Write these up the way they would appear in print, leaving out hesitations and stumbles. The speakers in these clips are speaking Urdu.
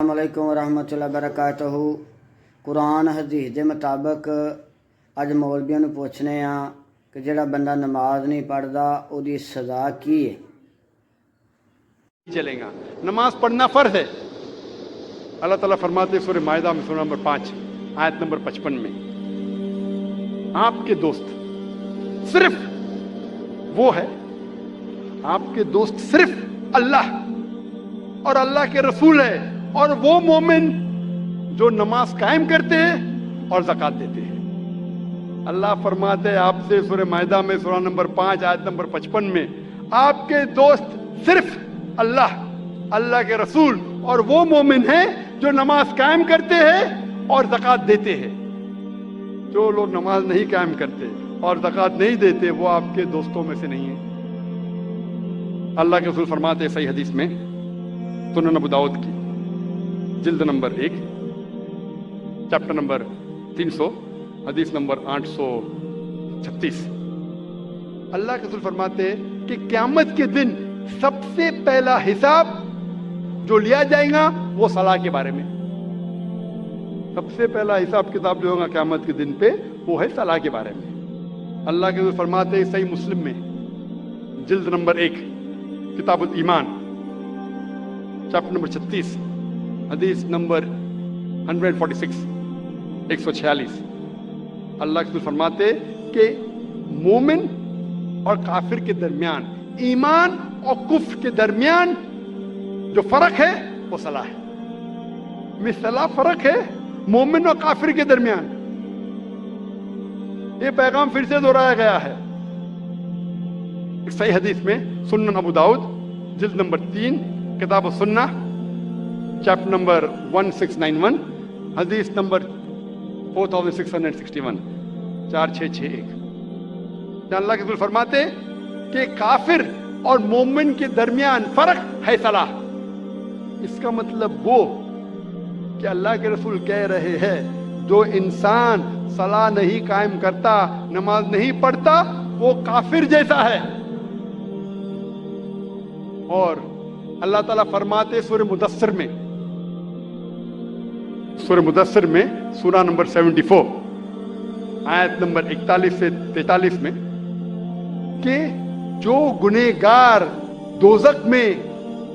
السلام علیکم ورحمۃ اللہ وبرکاتہ۔ قرآن حدیث کے مطابق اج مولویوں نوں پوچھنے ہاں کہ جڑا بندہ نماز نہیں پڑھتا وہ دی سزا کی ہے۔ چلے گا نماز پڑھنا فرض ہے۔ اللہ تعالیٰ فرماتے ہیں سورہ مائدہ میں سورہ نمبر 5 آیت نمبر 55 میں، آپ کے دوست صرف وہ ہے، آپ کے دوست صرف اللہ اور اللہ کے رسول ہے، اور وہ مومن جو نماز قائم کرتے ہیں اور زکوٰۃ دیتے ہیں۔ اللہ فرماتے ہیں آپ سے سورہ مائدہ میں سورہ نمبر 5 آیت نمبر 55 میں، آپ کے دوست صرف اللہ، اللہ کے رسول اور وہ مومن ہیں جو نماز قائم کرتے ہیں اور زکوٰۃ دیتے ہیں۔ جو لوگ نماز نہیں قائم کرتے اور زکوٰۃ نہیں دیتے وہ آپ کے دوستوں میں سے نہیں ہیں۔ اللہ کے رسول فرماتے ہیں صحیح حدیث میں سنن ابو داؤد کی جلد نمبر 1 چیپٹر نمبر 300 حدیث نمبر 836، اللہ کے رسول فرماتے ہیں کہ قیامت کے دن سب سے پہلا حساب جو لیا جائے گا وہ صلاح کے بارے میں۔ سب سے پہلا حساب کتاب جو ہوگا قیامت کے دن پہ وہ ہے صلاح کے بارے میں۔ اللہ کے رسول فرماتے ہیں صحیح مسلم میں جلد نمبر 1 کتاب الایمان چیپٹر نمبر 36 حدیث نمبر 146 146، اللہ کے رسول فرماتے کہ مومن اور کافر کے درمیان، ایمان اور کفر کے درمیان جو فرق ہے وہ صلاح ہے۔ مثلا فرق ہے مومن اور کافر کے درمیان۔ یہ پیغام پھر سے دہرایا گیا ہے ایک صحیح حدیث میں سنن ابو داؤد جلد نمبر 3 کتاب السنہ چیپٹر نمبر 1691 حدیث نمبر 4661 4661، جہاں اللہ کے رسول فرماتے کہ کافر اور مومن کے درمیان فرق ہے صلاح۔ اس کا مطلب وہ کہ اللہ کے رسول کہہ رہے ہیں جو انسان صلاح نہیں قائم کرتا، نماز نہیں پڑھتا، وہ کافر جیسا ہے۔ اور اللہ تعالیٰ فرماتے سورہ مدثر میں سورہ نمبر 74 آیت نمبر 41 سے 43 میں کہ جو گنہگار دوزخ میں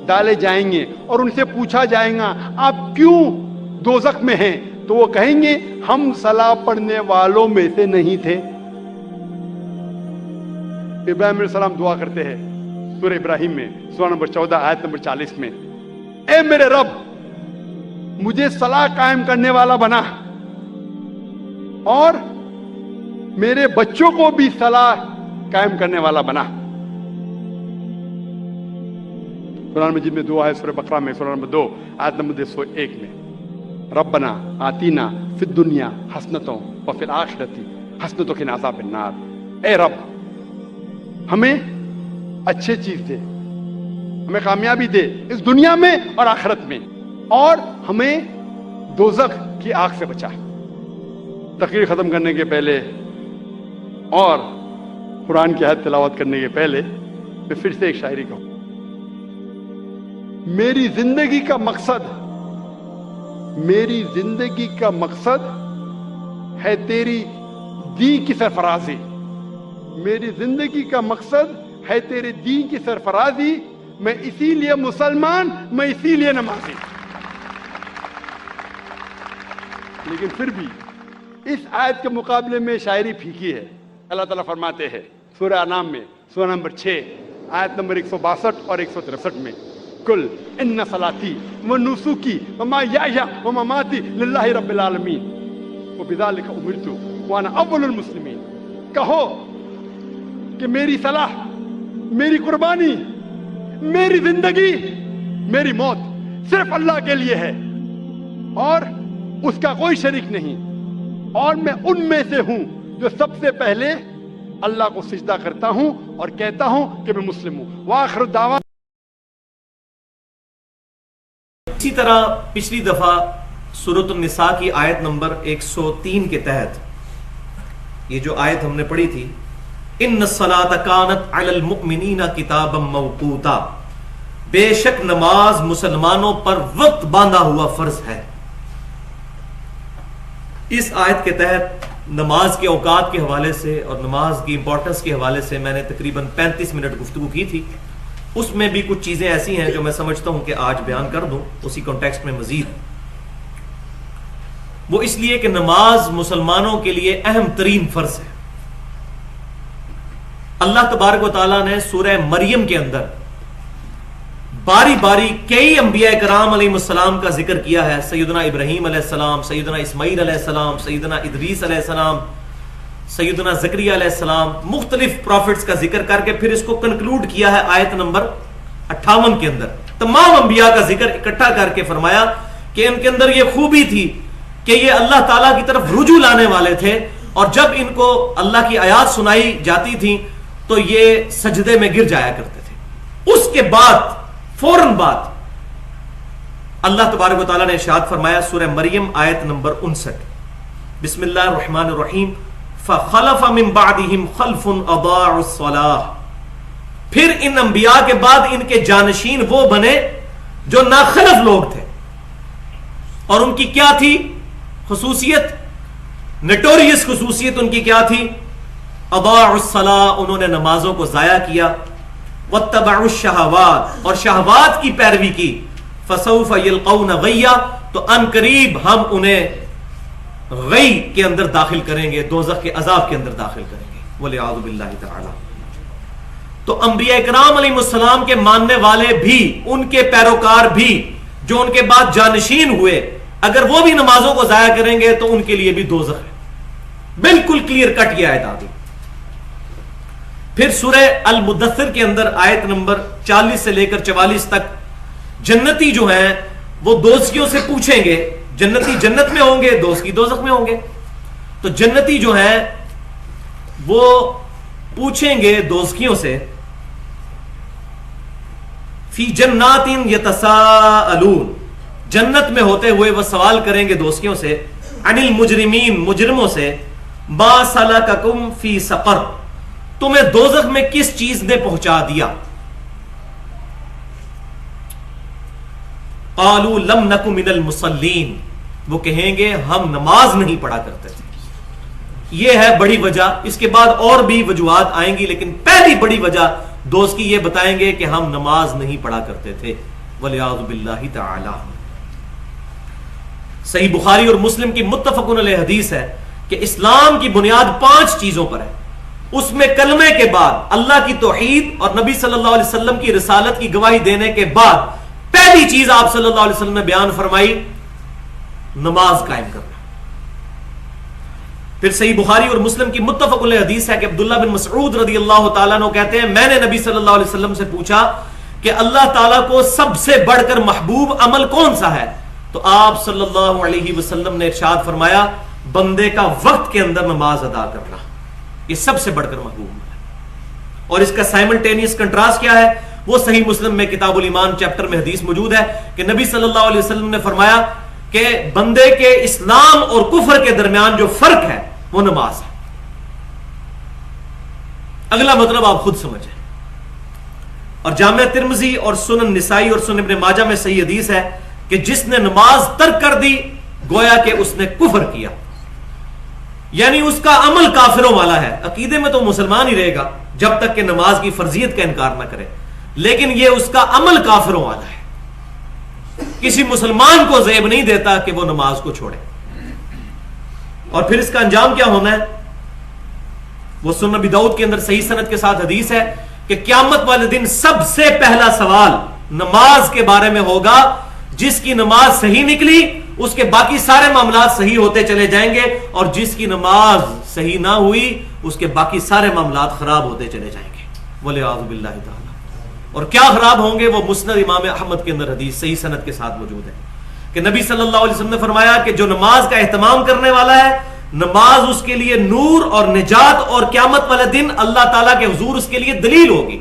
ڈالے جائیں گے اور ان سے پوچھا جائے گا آپ کیوں دوزخ میں ہیں، تو وہ کہیں گے ہم صلاح پڑھنے والوں میں سے نہیں تھے۔ ابراہیم علیہ السلام دعا کرتے ہیں سورہ ابراہیم میں سورہ نمبر 14 آیت نمبر 40 میں، اے میرے رب مجھے صلاح قائم کرنے والا بنا اور میرے بچوں کو بھی صلاح قائم کرنے والا بنا۔ قرآن مجید میں دعا ہے سورہ بقرہ میں سورہ نمبر 2 آیت نمبر 101 میں، ربنا آتینا فی الدنیا حسنۃ وفی الآخرۃ حسنۃ وقنا عذاب النار، اے رب ہمیں اچھے چیز دے، ہمیں کامیابی دے اس دنیا میں اور آخرت میں، اور ہمیں دوزخ کی آگ سے بچا۔ تقریر ختم کرنے کے پہلے اور قرآن کی آیت تلاوت کرنے کے پہلے میں پھر سے ایک شاعری کہوں، میری زندگی کا مقصد ہے تیری دین کی سرفرازی، میری زندگی کا مقصد ہے تیرے دین کی سرفرازی، میں اسی لیے مسلمان، میں اسی لیے نمازی۔ لیکن پھر بھی اس آیت کے مقابلے میں شاعری پھیکی ہے۔ اللہ تعالیٰ فرماتے ہیں سورہ انعام میں سورہ نمبر 6 آیت نمبر 162 اور 163 میں، کل ان صلاتی و نسکی و محیای و مماتی للہ رب العالمین وبذالک امرت وانا اول المسلمین، کہو کہ میری صلاح، میری قربانی، میری زندگی، میری موت صرف اللہ کے لیے ہے اور اس کا کوئی شریک نہیں، اور میں ان میں سے ہوں جو سب سے پہلے اللہ کو سجدہ کرتا ہوں اور کہتا ہوں کہ میں مسلم ہوں۔ وآخر دعوانا۔ اسی طرح پچھلی دفعہ سورۃ النساء کی آیت نمبر 103 کے تحت یہ جو آیت ہم نے پڑھی تھی، ان الصلاۃ کانت علی المؤمنین کتابا موقوتا، بے شک نماز مسلمانوں پر وقت باندھا ہوا فرض ہے. اس آیت کے تحت نماز کے اوقات کے حوالے سے اور نماز کی امپورٹنس کے حوالے سے میں نے تقریباً 35 منٹ گفتگو کی تھی. اس میں بھی کچھ چیزیں ایسی ہیں جو میں سمجھتا ہوں کہ آج بیان کر دوں اسی کانٹیکسٹ میں مزید. وہ اس لیے کہ نماز مسلمانوں کے لیے اہم ترین فرض ہے. اللہ تبارک و تعالیٰ نے سورہ مریم کے اندر باری باری کئی انبیاء کرام علیہ السلام کا ذکر کیا ہے. سیدنا ابراہیم علیہ السلام، سیدنا اسماعیل علیہ السلام، سیدنا ادریس علیہ السلام، سیدنا زکریا علیہ السلام، مختلف پروفٹس کا ذکر کر کے پھر اس کو کنکلوڈ کیا ہے آیت نمبر 58 کے اندر. تمام انبیاء کا ذکر اکٹھا کر کے فرمایا کہ ان کے اندر یہ خوبی تھی کہ یہ اللہ تعالیٰ کی طرف رجوع لانے والے تھے، اور جب ان کو اللہ کی آیات سنائی جاتی تھی تو یہ سجدے میں گر جایا کرتے تھے. اس کے بعد فوراً بعد اللہ تبارک و تعالیٰ نے ارشاد فرمایا سورہ مریم آیت نمبر 59، بسم اللہ الرحمن الرحیم، فخلف من بعدهم خلف اضاعوا الصلاة، پھر ان انبیاء کے بعد ان کے جانشین وہ بنے جو ناخلف لوگ تھے. اور ان کی کیا تھی خصوصیت؟ نٹوریس خصوصیت ان کی کیا تھی؟ اضاعوا الصلاة، انہوں نے نمازوں کو ضائع کیا. واتبعوا الشہوات، اور شہوات کی پیروی کی. فسوف یلقون غیا، تو ان قریب ہم انہیں غی کے اندر داخل کریں گے، دوزخ کے عذاب کے اندر داخل کریں گے، والعیاذ باللہ تعالی. تو انبیاء کرام علیہ السلام کے ماننے والے بھی، ان کے پیروکار بھی جو ان کے بعد جانشین ہوئے، اگر وہ بھی نمازوں کو ضائع کریں گے تو ان کے لیے بھی دوزخ ہے. بالکل کلیئر کٹ یہ آیت آ گئی. پھر سورہ المدثر کے اندر آیت نمبر 40 سے لے کر 44 تک جنتی جو ہیں وہ دوزخیوں سے پوچھیں گے. جنتی جنت میں ہوں گے، دوزخی دوزخ میں ہوں گے. تو جنتی جو ہیں وہ پوچھیں گے دوزخیوں سے، فی جنات یتساءلون، جنت میں ہوتے ہوئے وہ سوال کریں گے دوزخیوں سے، عن المجرمین، مجرموں سے، ما سلککم فی سقر، تمہیں دوزخ میں کس چیز نے پہنچا دیا؟ قالوا لم نک من المصلین، وہ کہیں گے ہم نماز نہیں پڑھا کرتے تھے. یہ ہے بڑی وجہ. اس کے بعد اور بھی وجوہات آئیں گی، لیکن پہلی بڑی وجہ دوست کی یہ بتائیں گے کہ ہم نماز نہیں پڑھا کرتے تھے، والعیاذ باللہ تعالی. صحیح بخاری اور مسلم کی متفق علیہ حدیث ہے کہ اسلام کی بنیاد 5 چیزوں پر ہے. اس میں کلمے کے بعد اللہ کی توحید اور نبی صلی اللہ علیہ وسلم کی رسالت کی گواہی دینے کے بعد پہلی چیز آپ صلی اللہ علیہ وسلم نے بیان فرمائی، نماز قائم کرنا. پھر صحیح بخاری اور مسلم کی متفق علیہ حدیث ہے کہ عبداللہ بن مسعود رضی اللہ تعالیٰ عنہ کہتے ہیں میں نے نبی صلی اللہ علیہ وسلم سے پوچھا کہ اللہ تعالیٰ کو سب سے بڑھ کر محبوب عمل کون سا ہے؟ تو آپ صلی اللہ علیہ وسلم نے ارشاد فرمایا بندے کا وقت کے اندر نماز ادا کرنا، یہ سب سے بڑھ کر محبوب عمل ہے. اور اس کا سائملٹینیس کنٹراسٹ کیا ہے؟ وہ صحیح مسلم میں کتاب الایمان چیپٹر میں حدیث موجود ہے کہ نبی صلی اللہ علیہ وسلم نے فرمایا کہ بندے کے اسلام اور کفر کے درمیان جو فرق ہے وہ نماز ہے. اگلا مطلب آپ خود سمجھیں. اور جامع ترمذی اور سنن نسائی اور سنن ابن ماجہ میں صحیح حدیث ہے کہ جس نے نماز ترک کر دی گویا کہ اس نے کفر کیا، یعنی اس کا عمل کافروں والا ہے. عقیدے میں تو مسلمان ہی رہے گا جب تک کہ نماز کی فرضیت کا انکار نہ کرے، لیکن یہ اس کا عمل کافروں والا ہے. کسی مسلمان کو زیب نہیں دیتا کہ وہ نماز کو چھوڑے. اور پھر اس کا انجام کیا ہونا ہے؟ وہ سنن ابی داؤد کے اندر صحیح سند کے ساتھ حدیث ہے کہ قیامت والے دن سب سے پہلا سوال نماز کے بارے میں ہوگا. جس کی نماز صحیح نکلی اس کے باقی سارے معاملات صحیح ہوتے چلے جائیں گے، اور جس کی نماز صحیح نہ ہوئی اس کے باقی سارے معاملات خراب ہوتے چلے جائیں گے، والعیاذ باللہ تعالی. اور کیا خراب ہوں گے؟ وہ مسند امام احمد کے اندر حدیث صحیح سند کے ساتھ موجود ہے کہ نبی صلی اللہ علیہ وسلم نے فرمایا کہ جو نماز کا اہتمام کرنے والا ہے نماز اس کے لیے نور اور نجات، اور قیامت والے دن اللہ تعالیٰ کے حضور اس کے لیے دلیل ہوگی.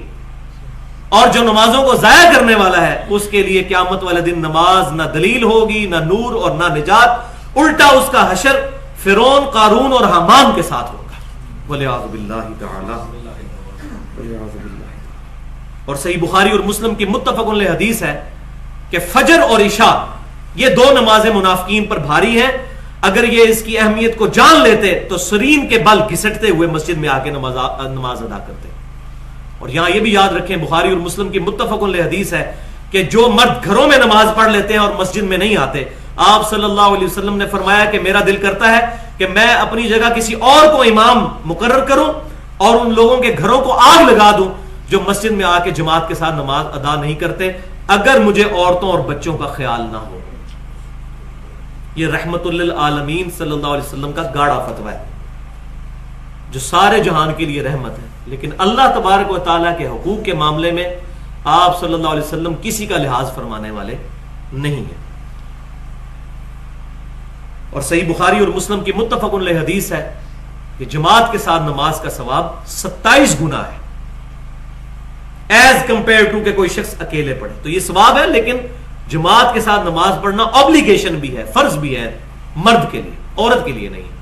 اور جو نمازوں کو ضائع کرنے والا ہے اس کے لیے قیامت والے دن نماز نہ دلیل ہوگی، نہ نور اور نہ نجات، الٹا اس کا حشر فرعون، قارون اور حامان کے ساتھ ہوگا، والعیاذ باللہ تعالی. اور صحیح بخاری اور مسلم کی متفق علیہ حدیث ہے کہ فجر اور عشاء یہ دو نمازیں منافقین پر بھاری ہیں، اگر یہ اس کی اہمیت کو جان لیتے تو سرین کے بل گھسٹتے ہوئے مسجد میں آ کے نماز ادا کرتے۔ اور یہاں یہ بھی یاد رکھیں، بخاری اور مسلم کی متفق علیہ حدیث ہے کہ جو مرد گھروں میں نماز پڑھ لیتے ہیں اور مسجد میں نہیں آتے، آپ صلی اللہ علیہ وسلم نے فرمایا کہ میرا دل کرتا ہے کہ میں اپنی جگہ کسی اور کو امام مقرر کروں اور ان لوگوں کے گھروں کو آگ لگا دوں جو مسجد میں آ کے جماعت کے ساتھ نماز ادا نہیں کرتے، اگر مجھے عورتوں اور بچوں کا خیال نہ ہو۔ یہ رحمت للعالمین صلی اللہ علیہ وسلم کا گاڑا فتویٰ ہے جو سارے جہان کے لیے رحمت ہے، لیکن اللہ تبارک و تعالیٰ کے حقوق کے معاملے میں آپ صلی اللہ علیہ وسلم کسی کا لحاظ فرمانے والے نہیں ہیں۔ اور صحیح بخاری اور مسلم کی متفق علیہ حدیث ہے کہ جماعت کے ساتھ نماز کا ثواب 27 گنا ہے ایز کمپیئر ٹو کہ کوئی شخص اکیلے پڑھے۔ تو یہ ثواب ہے، لیکن جماعت کے ساتھ نماز پڑھنا اوبلیگیشن بھی ہے، فرض بھی ہے، مرد کے لیے، عورت کے لیے نہیں ہے۔